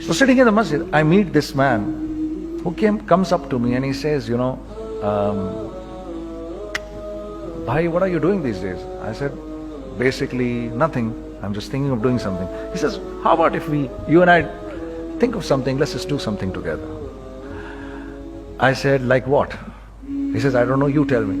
So sitting in the masjid, I meet this man who comes up to me and he says, you know, bhai, what are you doing these days? I said, basically nothing. I'm just thinking of doing something. He says, how about if you and I think of something, let's just do something together. I said, like what? He says, I don't know, you tell me.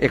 1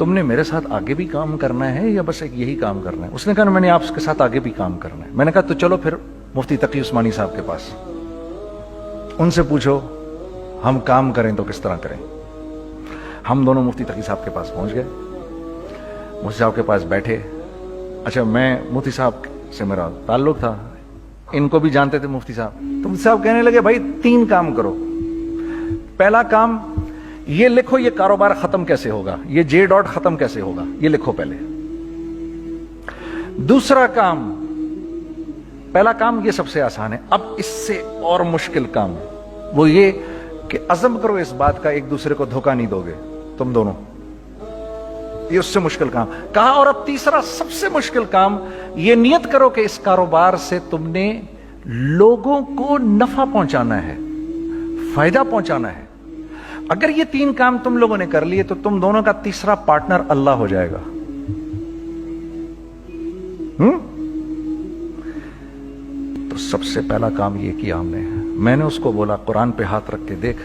تم نے میرے ساتھ آگے بھی کام کرنا ہے یا بس ایک یہی کام کرنا ہے؟ اس نے کہا میں نے آپ کے ساتھ آگے بھی کام کرنا ہے۔ میں نے کہا تو چلو پھر مفتی تقی عثمانی صاحب کے پاس، ان سے پوچھو ہم کام کریں تو کس طرح کریں۔ ہم دونوں مفتی تقی صاحب کے پاس پہنچ گئے، مفتی صاحب کے پاس بیٹھے۔ اچھا میں مفتی صاحب سے میرا تعلق تھا، ان کو بھی جانتے تھے مفتی صاحب، تو مفتی صاحب کہنے لگے بھائی 3 کام کرو۔ پہلا کام یہ لکھو یہ کاروبار ختم کیسے ہوگا، یہ جے ڈاٹ ختم کیسے ہوگا، یہ لکھو پہلے۔ دوسرا کام، پہلا کام یہ سب سے آسان ہے، اب اس سے اور مشکل کام وہ یہ کہ عزم کرو اس بات کا ایک دوسرے کو دھوکہ نہیں دو گے تم دونوں، یہ اس سے مشکل کام کہا۔ اور اب تیسرا سب سے مشکل کام، یہ نیت کرو کہ اس کاروبار سے تم نے لوگوں کو نفع پہنچانا ہے، فائدہ پہنچانا ہے۔ اگر یہ 3 کام تم لوگوں نے کر لیے تو تم دونوں کا تیسرا پارٹنر اللہ ہو جائے گا۔ تو سب سے پہلا کام یہ کیا ہم نے، میں نے اس کو بولا قرآن پہ ہاتھ رکھ کے دیکھ،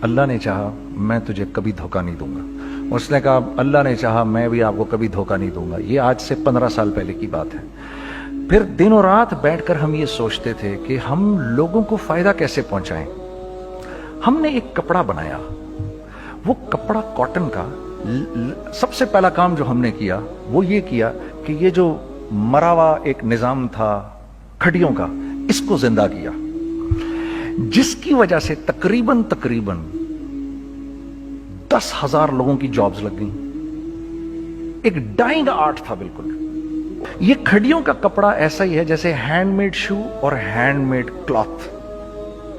اللہ نے چاہا میں تجھے کبھی دھوکہ نہیں دوں گا۔ اس نے کہا اللہ نے چاہا میں بھی آپ کو کبھی دھوکہ نہیں دوں گا۔ یہ آج سے 15 سال پہلے کی بات ہے۔ پھر دن و رات بیٹھ کر ہم یہ سوچتے تھے کہ ہم لوگوں کو فائدہ کیسے پہنچائیں۔ ہم نے ایک کپڑا بنایا، وہ کپڑا کاٹن کا۔ سب سے پہلا کام جو ہم نے کیا وہ یہ کیا کہ یہ جو مرا ہوا ایک نظام تھا کھڑیوں کا، اس کو زندہ کیا، جس کی وجہ سے تقریباً 10,000 لوگوں کی جابز لگ گئیں۔ ایک ڈائنگ آرٹ تھا بالکل۔ یہ کھڑیوں کا کپڑا ایسا ہی ہے جیسے ہینڈ میڈ شو اور ہینڈ میڈ کلاتھ،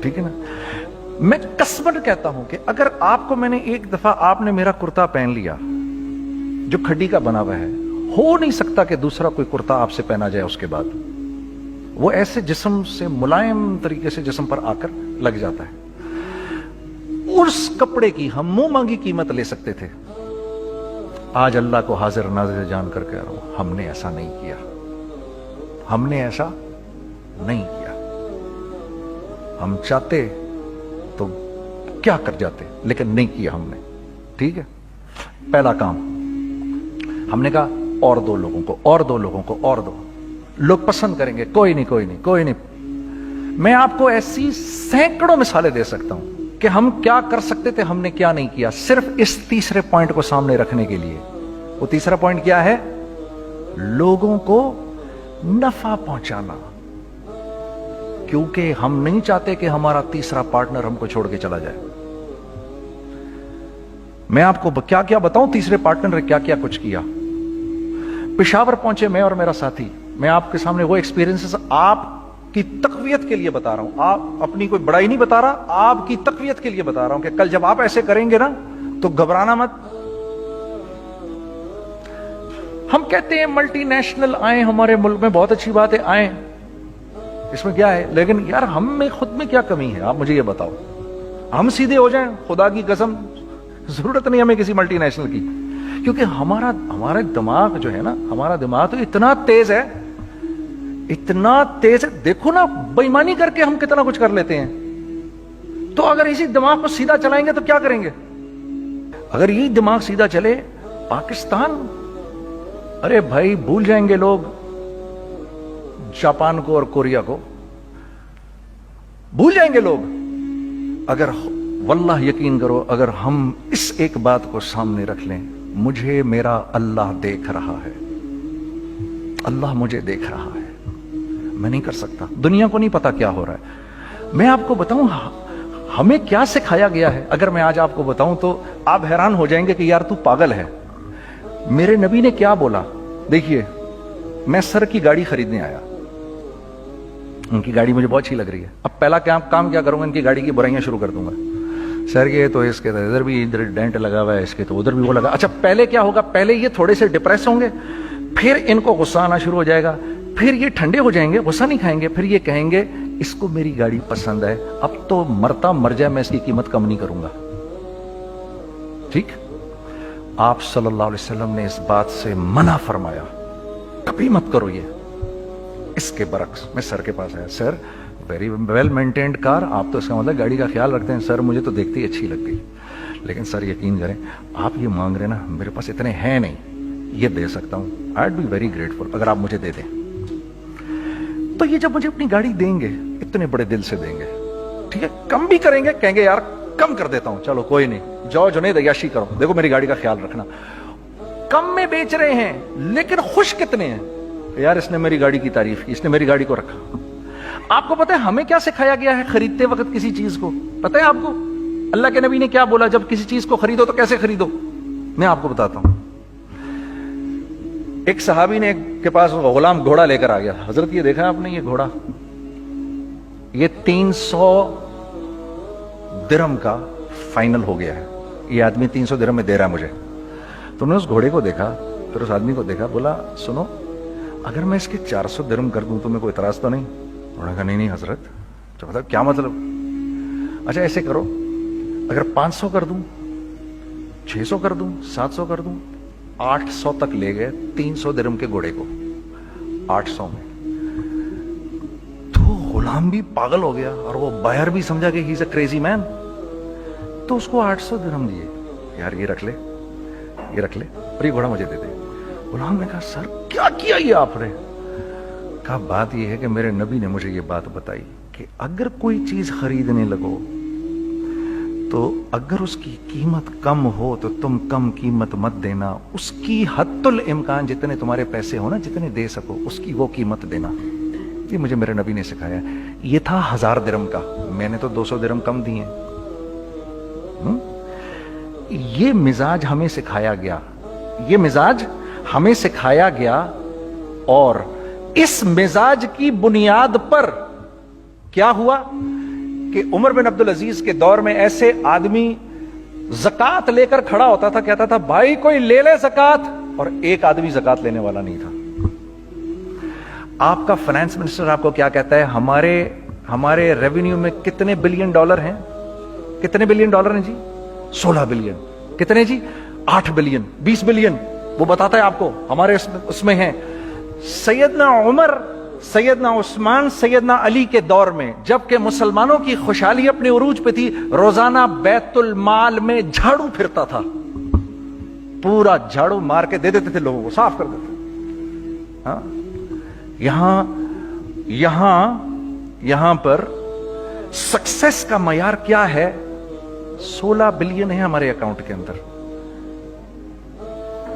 ٹھیک ہے نا۔ میں قسمن کہتا ہوں کہ اگر آپ کو میں نے ایک دفعہ آپ نے میرا کرتا پہن لیا جو کھڑی کا بنا ہوا ہے، ہو نہیں سکتا کہ دوسرا کوئی کرتا آپ سے پہنا جائے اس کے بعد۔ وہ ایسے جسم سے ملائم طریقے سے جسم پر آ کر لگ جاتا ہے۔ اس کپڑے کی ہم منہ مانگی قیمت لے سکتے تھے۔ آج اللہ کو حاضر ناظر جان کر کہہ رہا ہوں، ہم نے ایسا نہیں کیا، ہم نے ایسا نہیں کیا۔ ہم چاہتے تو کیا کر جاتے، لیکن نہیں کیا ہم نے، ٹھیک ہے۔ پہلا کام ہم نے کہا اور 2 لوگوں کو، اور 2 لوگوں کو، اور 2 لوگ پسند کریں گے، کوئی نہیں کوئی نہیں کوئی نہیں۔ میں آپ کو ایسی سینکڑوں مثالیں دے سکتا ہوں کہ ہم کیا کر سکتے تھے، ہم نے کیا نہیں کیا، صرف اس تیسرے پوائنٹ کو سامنے رکھنے کے لیے۔ وہ تیسرا پوائنٹ کیا ہے؟ لوگوں کو نفع پہنچانا، کیونکہ ہم نہیں چاہتے کہ ہمارا تیسرا پارٹنر ہم کو چھوڑ کے چلا جائے۔ میں آپ کو کیا کیا بتاؤں، تیسرے پارٹنر نے کیا کیا کچھ کیا۔ پشاور پہنچے میں اور میرا ساتھی، میں آپ کے سامنے وہ ایکسپیرینسز آپ کی تقویت کے لیے بتا رہا ہوں، آپ اپنی کوئی بڑائی نہیں بتا رہا، آپ کی تقویت کے لیے بتا رہا ہوں کہ کل جب آپ ایسے کریں گے نا تو گھبرانا مت۔ ہم کہتے ہیں ملٹی نیشنل آئیں ہمارے ملک میں، بہت اچھی بات ہے، آئیں، اس میں کیا ہے، لیکن یار ہم میں خود میں کیا کمی ہے، آپ مجھے یہ بتاؤ۔ ہم سیدھے ہو جائیں، خدا کی قسم ضرورت نہیں ہمیں کسی ملٹی نیشنل کی، کیونکہ ہمارا دماغ جو ہے نا، ہمارا دماغ تو اتنا تیز ہے، اتنا تیز ہے، دیکھو نا بے ایمانی کر کے ہم کتنا کچھ کر لیتے ہیں۔ تو اگر اسی دماغ کو سیدھا چلائیں گے تو کیا کریں گے؟ اگر یہ دماغ سیدھا چلے، پاکستان، ارے بھائی بھول جائیں گے لوگ جاپان کو اور کوریا کو، بھول جائیں گے لوگ۔ اگر واللہ یقین کرو، اگر ہم اس ایک بات کو سامنے رکھ لیں، مجھے میرا اللہ دیکھ رہا ہے، اللہ مجھے دیکھ رہا ہے، میں نہیں کر سکتا، دنیا کو نہیں پتا کیا ہو رہا ہے۔ میں آپ کو بتاؤں ہمیں کیا سکھایا گیا ہے، اگر میں آج آپ کو بتاؤں تو آپ حیران ہو جائیں گے کہ یار تو پاگل ہے۔ میرے نبی نے کیا بولا؟ دیکھیے، میں سر کی گاڑی خریدنے آیا، ان کی گاڑی مجھے بہت اچھی لگ رہی ہے، اب پہلا کام کیا کروں گا، ان کی گاڑی کی برائیاں شروع کر دوں گا، سر یہ تو اس کے ادھر بھی ادھر ڈینٹ لگا ہوا ہے، اس کے تو ادھر بھی وہ لگا۔ اچھا پہلے کیا ہوگا، پہلے یہ تھوڑے سے ڈپریس ہوں گے، پھر ان کو غصہ آنا شروع ہو جائے گا، پھر یہ ٹھنڈے ہو جائیں گے، غصہ نہیں کھائیں گے، پھر یہ کہیں گے اس کو میری گاڑی پسند ہے، اب تو مرتا مر جائے میں اس کی قیمت کم نہیں کروں گا، ٹھیک۔ آپ صلی اللہ علیہ وسلم نے اس بات سے منع فرمایا، کبھی مت کرو یہ۔ اس کے برعکس میں سر کے پاس آیا، سر ویری ویل مینٹینڈ کار، آپ تو اس کا مطلب گاڑی کا خیال رکھتے ہیں، سر مجھے تو دیکھتے ہی اچھی لگ گئی، لیکن سر یقین کریں آپ یہ مانگ رہے نا, میرے پاس اتنے ہیں نہیں, یہ دے سکتا ہوں, I would be very grateful اگر آپ مجھے دے دیں. تو یہ جب مجھے اپنی گاڑی دیں گے اتنے بڑے دل سے دیں گے, ٹھیک ہے, کم بھی کریں گے, کہیں گے یار کم کر دیتا ہوں, چلو کوئی نہیں, جاؤ جنید عیاشی کرو, دیکھو میری گاڑی کا خیال رکھنا. کم میں بیچ رہے ہیں لیکن خوش کتنے ہیں, یار اس نے میری گاڑی کی تعریف کی, اس نے میری گاڑی کو رکھا. آپ کو پتہ ہے ہمیں کیا سکھایا گیا ہے خریدتے وقت کسی چیز کو؟ پتہ ہے آپ کو اللہ کے نبی نے کیا بولا جب کسی چیز کو خریدو تو کیسے خریدو؟ میں آپ کو بتاتا ہوں. ایک صحابی نے کے پاس غلام گھوڑا لے کر آ گیا. حضرت یہ دیکھا آپ نے, یہ گھوڑا یہ 300 درہم کا فائنل ہو گیا ہے, یہ آدمی 300 درہم میں دے رہا ہے مجھے. تو نے اس گھوڑے کو دیکھا, پھر اس آدمی کو دیکھا, بولا سنو اگر میں اس کے 400 درہم کر دوں تو میں کوئی اعتراض تو نہیں؟ انہوں نے کہا نہیں حضرت. تو مطلب کیا مطلب؟ اچھا ایسے کرو, اگر 500 کر دوں, 600 کر دوں, 700 کر دوں, 800 تک لے گئے 300 درہم کے گھوڑے کو 800 میں. تو غلام بھی پاگل ہو گیا اور وہ بائر بھی سمجھا کہ ہی از اے کریزی مین. تو اس کو 800 درہم دیے, یار یہ رکھ لے, یہ رکھ لے, اور یہ گھوڑا مجھے دے دے. غلام نے کہا سر کیا کیا یہ آپ نے؟ کہا بات یہ ہے کہ میرے نبی نے مجھے یہ بات بتائی کہ اگر کوئی چیز خریدنے لگو تو اگر اس کی قیمت کم ہو تو تم کم قیمت مت دینا, اس کی حد الامکان جتنے تمہارے پیسے ہو نا, جتنے دے سکو اس کی وہ قیمت دینا. یہ مجھے میرے نبی نے سکھایا. یہ تھا 1000 درہم کا, میں نے تو 200 درہم کم دیے. یہ مزاج ہمیں سکھایا گیا, یہ مزاج ہمیں سکھایا گیا, اور اس مزاج کی بنیاد پر کیا ہوا کہ عمر بن عبدالعزیز کے دور میں ایسے آدمی زکات لے کر کھڑا ہوتا تھا, کہتا تھا بھائی کوئی لے لے زکات, اور ایک آدمی زکات لینے والا نہیں تھا. آپ کا فائنانس منسٹر آپ کو کیا کہتا ہے, ہمارے ریونیو میں کتنے بلین ڈالر ہیں؟ کتنے بلین ڈالر ہیں جی؟ 16 بلین. کتنے جی؟ 8 بلین, 20 بلین. وہ بتاتا ہے آپ کو ہمارے اس میں ہیں. سیدنا عمر, سیدنا عثمان, سیدنا علی کے دور میں جبکہ مسلمانوں کی خوشحالی اپنے عروج پہ تھی, روزانہ بیت المال میں جھاڑو پھرتا تھا, پورا جھاڑو مار کے دے دیتے تھے لوگوں کو, صاف کر دیتے. ہاں یہاں پر سکسیس کا معیار کیا ہے؟ 16 بلین ہے ہمارے اکاؤنٹ کے اندر.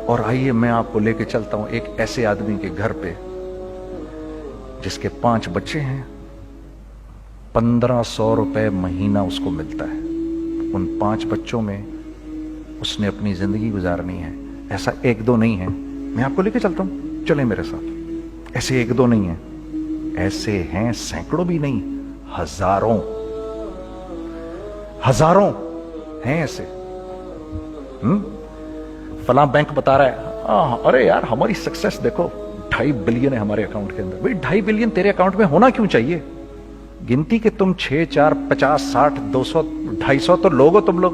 اور آئیے میں آپ کو لے کے چلتا ہوں ایک ایسے آدمی کے گھر پہ جس کے 5 بچے ہیں, 1500 روپے مہینہ اس کو ملتا ہے. ان 5 بچوں میں اس نے اپنی زندگی گزارنی ہے. ایسا 1-2 نہیں ہے, میں آپ کو لے کے چلتا ہوں, چلیں میرے ساتھ. ایسے 1-2 نہیں ہیں, ایسے ہیں سینکڑوں بھی نہیں, ہزاروں ہیں ایسے. فلاں بینک بتا رہا ہے ارے یار ہماری سکسیس دیکھو 2.5 بلین ہے ہمارے اکاؤنٹ کے اندر. بھائی 2.5 بلین تیرے اکاؤنٹ میں ہونا کیوں چاہیے؟ گنتی کہ تم 6, 4, 50, 60, 200, 250 تو لوگ ہو تم لوگ.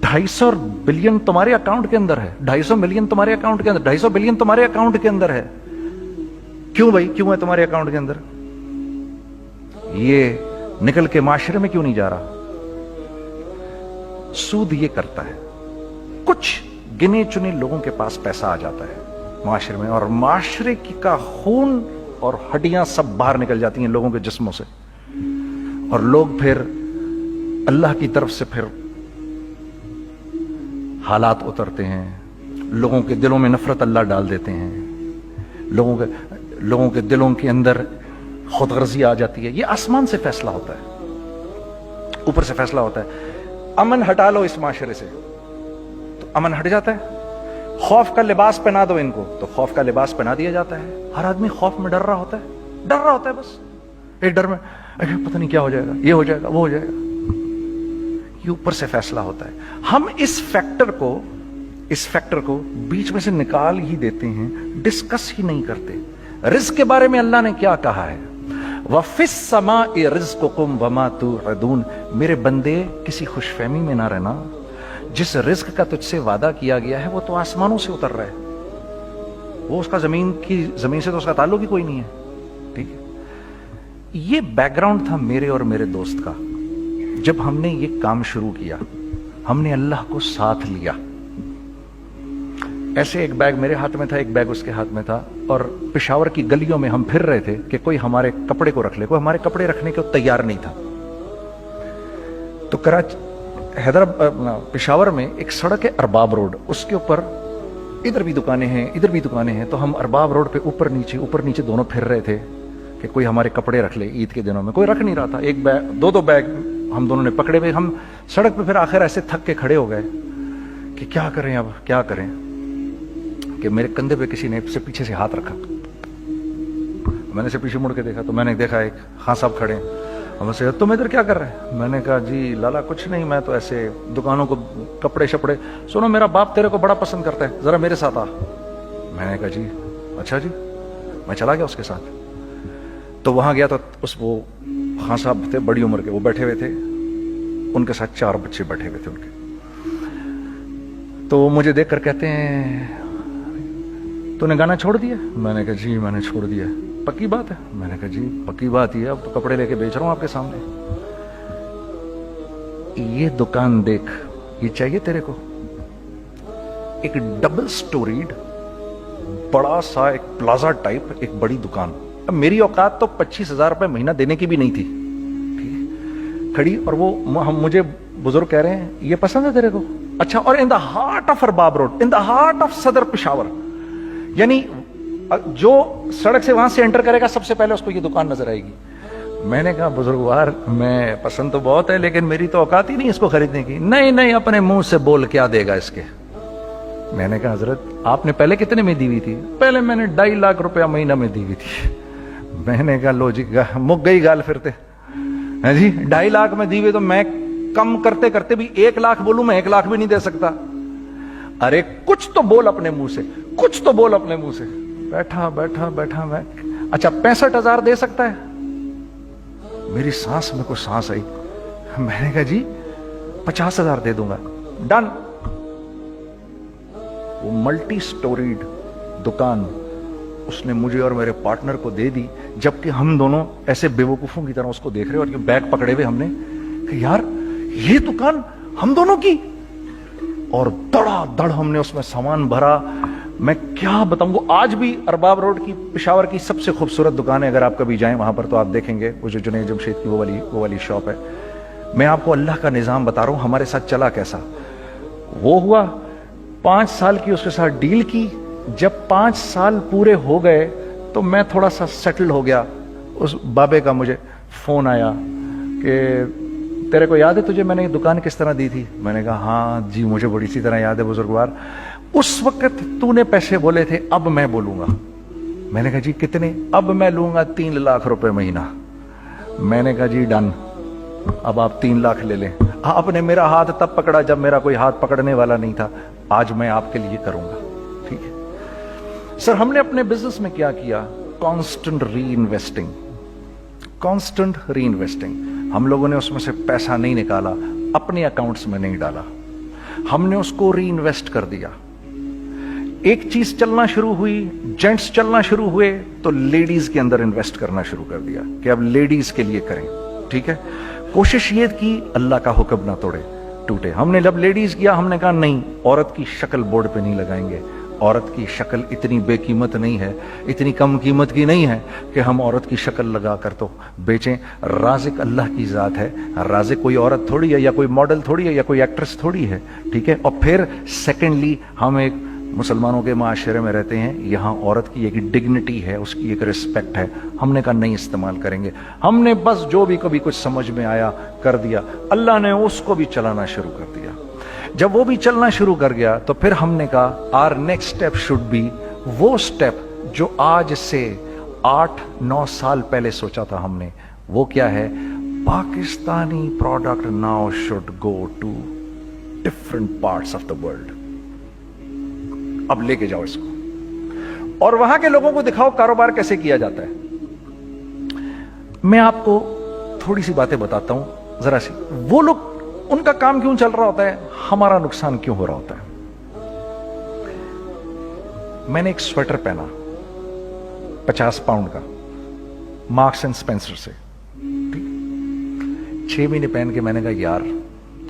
250 بلین تمہارے اکاؤنٹ کے اندر ہے, 250 ملین تمہارے اکاؤنٹ کے اندر, 250 بلین تمہارے اکاؤنٹ کے اندر ہے. کیوں بھائی, کیوں ہے تمہارے اکاؤنٹ کے اندر؟ یہ نکل کے معاشرے میں کیوں نہیں جا رہا؟ سود یہ کرتا ہے, کچھ گنے چنے لوگوں کے پاس پیسہ آ جاتا ہے معاشرے میں, اور معاشرے کا خون اور ہڈیاں سب باہر نکل جاتی ہیں لوگوں کے جسموں سے, اور لوگ پھر اللہ کی طرف سے پھر حالات اترتے ہیں, لوگوں کے دلوں میں نفرت اللہ ڈال دیتے ہیں, لوگوں کے دلوں کے اندر خود غرضی آ جاتی ہے. یہ آسمان سے فیصلہ ہوتا ہے, اوپر سے فیصلہ ہوتا ہے. امن ہٹا لو اس معاشرے سے تو امن ہٹ جاتا ہے. خوف کا لباس پہنا دو ان کو تو خوف کا لباس پہنا دیا جاتا ہے. ہر آدمی خوف میں ڈر رہا ہوتا ہے, بس ایک ڈر میں پتہ نہیں کیا ہو جائے گا, یہ ہو جائے گا, وہ ہو جائے گا. یہ اوپر سے فیصلہ ہوتا ہے. ہم اس فیکٹر کو بیچ میں سے نکال ہی دیتے ہیں, ڈسکس ہی نہیں کرتے. رزق کے بارے میں اللہ نے کیا کہا ہے؟ وَفِي السَّمَاءِ رِزْقُكُمْ وَمَا تُوعَدُونَ. میرے بندے کسی خوش فہمی میں نہ رہنا, جس رزق کا تجھ سے وعدہ کیا گیا ہے وہ تو آسمانوں سے اتر رہا ہے, وہ اس کا زمین سے تو اس کا تعلق ہی کوئی نہیں ہے. ٹھیک ہے, یہ بیک گراؤنڈ تھا میرے اور میرے دوست کا جب ہم نے یہ کام شروع کیا. ہم نے اللہ کو ساتھ لیا. ایسے ایک بیگ میرے ہاتھ میں تھا, ایک بیگ اس کے ہاتھ میں تھا, اور پشاور کی گلیوں میں ہم پھر رہے تھے کہ کوئی ہمارے کپڑے کو رکھ لے. کوئی ہمارے کپڑے رکھنے کو تیار نہیں تھا. تو پشاور میں ایک سڑک ہے ارباب روڈ, اس کے اوپر ادھر بھی دکانیں ہیں ادھر بھی دکانیں ہیں. تو ہم ارباب روڈ پہ اوپر نیچے دونوں پھر رہے تھے کہ کوئی ہمارے کپڑے رکھ لے. عید کے دنوں میں کوئی رکھ نہیں رہا تھا. ایک بیگ, دو بیگ ہم دونوں نے پکڑے ہوئے. ہم سڑک پہ پھر آخر ایسے تھک کے کھڑے ہو گئے کہ کیا کریں, اب کیا کریں, کہ میرے کندھے پہ کسی نے سے پیچھے سے ہاتھ رکھا. میں نے سے پیچھے مڑ کے دیکھا تو میں نے دیکھا ایک خان صاحب کھڑے ہیں. ہم سے تم ادھر کیا کر رہے ہیں؟ میں نے کہا جی لالا کچھ نہیں, میں تو ایسے دکانوں کو کپڑے شپڑے. سنو میرا باپ تیرے کو بڑا پسند کرتا ہے, ذرا میرے ساتھ آ. میں نے کہا جی اچھا جی. میں چلا گیا اس کے ساتھ. تو وہاں گیا تو وہ خان صاحب تھے بڑی عمر کے, وہ بیٹھے ہوئے تھے, ان کے ساتھ 4 بچے بیٹھے ہوئے تھے ان کے. تو وہ مجھے دیکھ کر کہتے ہیں تو نے گانا چھوڑ دیا؟ میں نے کہا جی میں نے چھوڑ دیا. پکی بات ہے؟ میں نے کہا جی پکی بات ہی ہے, اب تو کپڑے لے کے بیچ رہا ہوں آپ کے سامنے. یہ دکان دیکھ, یہ چاہیے تیرے کو؟ ایک ڈبل سٹوریڈ بڑا سا ایک پلازا ٹائپ ایک بڑی دکان. اب میری اوقات تو 25,000 روپے مہینہ دینے کی بھی نہیں تھی کھڑی. اور وہ مجھے بزرگ کہہ رہے ہیں یہ پسند ہے تیرے کو؟ اچھا. اور in the heart of Arbab road, in the heart of Saddar Peshawar, یعنی جو سڑک سے وہاں سے انٹر کرے گا سب سے پہلے اس کو یہ دکان نظر آئے گی. میں نے کہا بزرگوار میں پسند تو بہت ہے لیکن میری تو اوقات ہی نہیں اس کو خریدنے کی. نہیں اپنے منہ سے بول, کیا دے گا اس کے. میں نے کہا حضرت آپ نے پہلے کتنے میں دی ہوئی تھی؟ پہلے میں نے 2.5 لاکھ روپیہ مہینہ میں دی ہوئی تھی. میں نے کہا لو جی مک گئی گال پھرتے جی. 2.5 لاکھ میں دی ہوئی تو میں کم کرتے کرتے بھی 1 لاکھ بولوں, میں 1 لاکھ بھی نہیں دے سکتا. ارے کچھ تو بول اپنے منہ سے, کچھ تو بول اپنے منہ سے. بیٹھا میں اچھا 65,000 دے سکتا ہے؟ میری سانس میں کوئی سانس آئی. میں نے کہا جی 50,000 دے دوں گا. ڈن. وہ ملٹی سٹوریڈ دکان اس نے مجھے اور میرے پارٹنر کو دے دی, جبکہ ہم دونوں ایسے بے وقوفوں کی طرح اس کو دیکھ رہے اور یہ بیگ پکڑے ہوئے ہم نے کہ یار یہ دکان ہم دونوں کی. اور دڑا دڑ ہم نے اس میں سامان بھرا. میں کیا بتاؤں, وہ آج بھی ارباب روڈ کی پشاور کی سب سے خوبصورت دکان ہے. اگر آپ کبھی جائیں وہاں پر تو آپ دیکھیں گے وہ جو جنید جمشید کی وہ والی شاپ ہے. میں آپ کو اللہ کا نظام بتا رہا ہوں ہمارے ساتھ چلا کیسا. وہ ہوا 5 سال کی اس کے ساتھ ڈیل کی. جب 5 سال پورے ہو گئے تو میں تھوڑا سا سیٹل ہو گیا. اس بابے کا مجھے فون آیا کہ تیرے کو یاد ہے تجھے میں نے یہ دکان کس طرح دی تھی؟ میں نے کہا ہاں جی مجھے بڑی سی طرح یاد ہے بزرگوار. اس وقت تو نے پیسے بولے تھے, اب میں بولوں گا. میں نے کہا جی کتنے؟ اب میں لوں گا 3 لاکھ روپے مہینہ. میں نے کہا جی ڈن, اب آپ 3 لاکھ لے لیں. آپ نے میرا ہاتھ تب پکڑا جب میرا کوئی ہاتھ پکڑنے والا نہیں تھا. آج میں آپ کے لیے کروں گا. ٹھیک ہے سر. ہم نے اپنے بزنس میں کیا کیا؟ کانسٹنٹ ری انویسٹنگ. ہم لوگوں نے اس میں سے پیسہ نہیں نکالا, اپنے اکاؤنٹس میں نہیں ڈالا, ہم نے اس کو ری انویسٹ کر دیا. ایک چیز چلنا شروع ہوئی, جینٹس چلنا شروع ہوئے تو لیڈیز کے اندر انویسٹ کرنا شروع کر دیا کہ اب لیڈیز کے لیے کریں. ٹھیک ہے. کوشش یہ کی اللہ کا حکم نہ ٹوٹے. ہم نے جب لیڈیز کیا ہم نے کہا نہیں, عورت کی شکل بورڈ پہ نہیں لگائیں گے. عورت کی شکل اتنی بے قیمت نہیں ہے, اتنی کم قیمت کی نہیں ہے کہ ہم عورت کی شکل لگا کر تو بیچیں. رازق اللہ کی ذات ہے. رازق کوئی عورت تھوڑی ہے, یا کوئی ماڈل تھوڑی ہے, یا کوئی ایکٹریس تھوڑی ہے. ٹھیک ہے. اور پھر سیکنڈلی ہم ایک مسلمانوں کے معاشرے میں رہتے ہیں, یہاں عورت کی ایک ڈگنیٹی ہے, اس کی ایک رسپیکٹ ہے. ہم نے کہا نہیں استعمال کریں گے. ہم نے بس جو بھی کبھی کچھ سمجھ میں آیا کر دیا. اللہ نے اس کو بھی چلانا شروع کر دیا. جب وہ بھی چلنا شروع کر گیا تو پھر ہم نے کہا our next step should be وہ اسٹیپ جو آج سے 8-9 سال پہلے سوچا تھا ہم نے. وہ کیا ہے؟ Pakistani product now should go to different parts of the world. اب لے کے جاؤ اس کو اور وہاں کے لوگوں کو دکھاؤ کاروبار کیسے کیا جاتا ہے. میں آپ کو تھوڑی سی باتیں بتاتا ہوں ذرا سی. وہ لوگ ان کا کام کیوں چل رہا ہوتا ہے, ہمارا نقصان کیوں ہو رہا ہوتا ہے. میں نے ایک سویٹر پہنا 50 پاؤنڈ کا مارکس اینڈ اسپینسر سے. 6 مہینے پہن کے میں نے کہا یار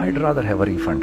I'd rather have a refund।